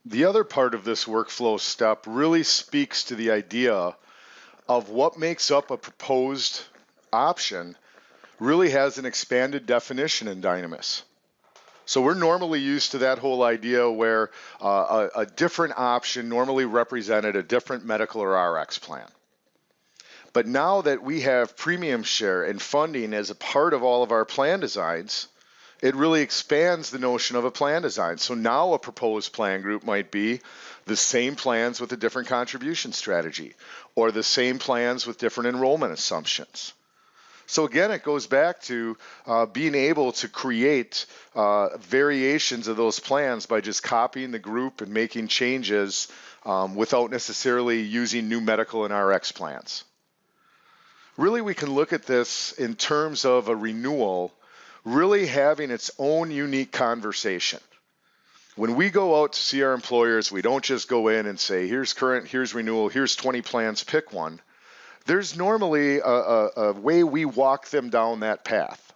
The other part of this workflow step really speaks to the idea of what makes up a proposed option really has an expanded definition in Dynamis. So we're normally used to that whole idea where a different option normally represented a different medical or RX plan. But now that we have premium share and funding as a part of all of our plan designs, it really expands the notion of a plan design. So now a proposed plan group might be the same plans with a different contribution strategy, or the same plans with different enrollment assumptions. So again, it goes back to being able to create variations of those plans by just copying the group and making changes without necessarily using new medical and RX plans. Really, we can look at this in terms of a renewal really having its own unique conversation. When we go out to see our employers, we don't just go in and say, here's current, here's renewal, here's 20 plans, pick one. There's normally a way we walk them down that path,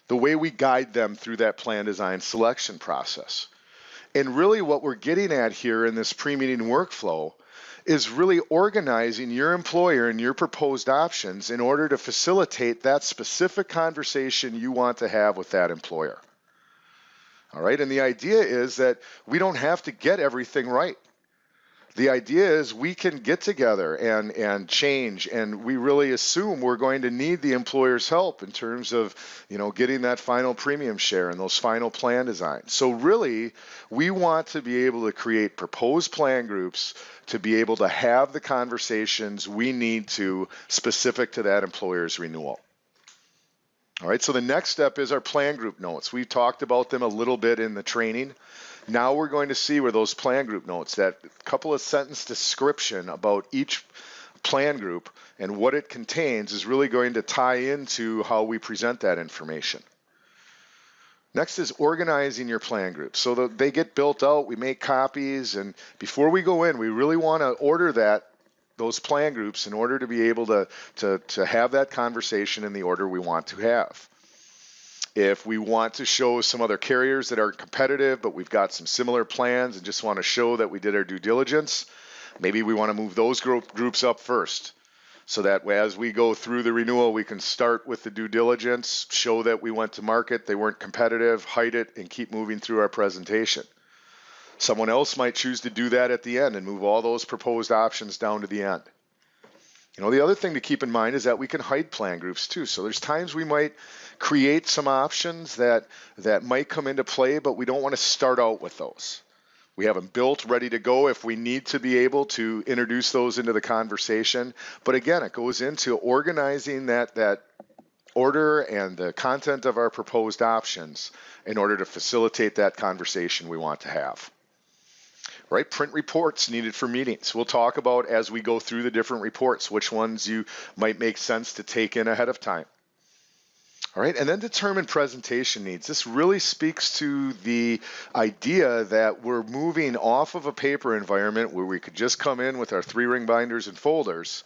the way we guide them through that plan design selection process. And really what we're getting at here in this pre-meeting workflow is really organizing your employer and your proposed options in order to facilitate that specific conversation you want to have with that employer. All right, and the idea is that we don't have to get everything right. The idea is we can get together and change, and we really assume we're going to need the employer's help in terms of, getting that final premium share and those final plan designs. So really, we want to be able to create proposed plan groups to be able to have the conversations we need to specific to that employer's renewal. All right, so the next step is our plan group notes. We've talked about them a little bit in the training. Now we're going to see where those plan group notes, that couple of sentence description about each plan group and what it contains, is really going to tie into how we present that information. Next is organizing your plan groups. So that they get built out, we make copies, and before we go in, we really want to order those plan groups in order to be able to have that conversation in the order we want to have. If we want to show some other carriers that aren't competitive, but we've got some similar plans and just want to show that we did our due diligence, maybe we want to move those groups up first, so that as we go through the renewal, we can start with the due diligence, show that we went to market, they weren't competitive, hide it, and keep moving through our presentation. Someone else might choose to do that at the end and move all those proposed options down to the end. The other thing to keep in mind is that we can hide plan groups too. So there's times we might create some options that might come into play, but we don't want to start out with those. We have them built, ready to go if we need to be able to introduce those into the conversation. But again, it goes into organizing that order and the content of our proposed options in order to facilitate that conversation we want to have. Right, print reports needed for meetings. We'll talk about as we go through the different reports, which ones you might make sense to take in ahead of time. All right, and then determine presentation needs. This really speaks to the idea that we're moving off of a paper environment where we could just come in with our 3-ring binders and folders.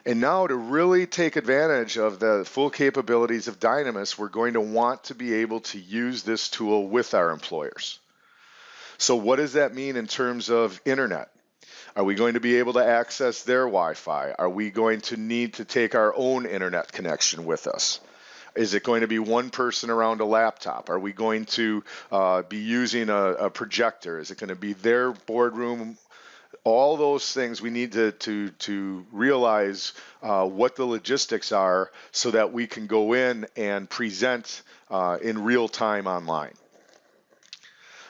And now to really take advantage of the full capabilities of Dynamis, we're going to want to be able to use this tool with our employers. So what does that mean in terms of internet? Are we going to be able to access their Wi-Fi? Are we going to need to take our own internet connection with us? Is it going to be one person around a laptop? Are we going to be using a projector? Is it going to be their boardroom? All those things we need to realize what the logistics are so that we can go in and present in real time online.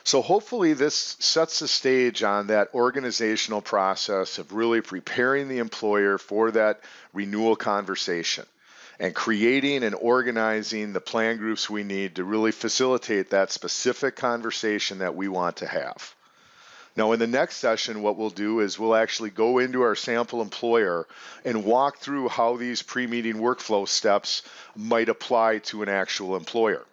So hopefully this sets the stage on that organizational process of really preparing the employer for that renewal conversation and creating and organizing the plan groups we need to really facilitate that specific conversation that we want to have. Now, in the next session, what we'll do is we'll actually go into our sample employer and walk through how these pre-meeting workflow steps might apply to an actual employer.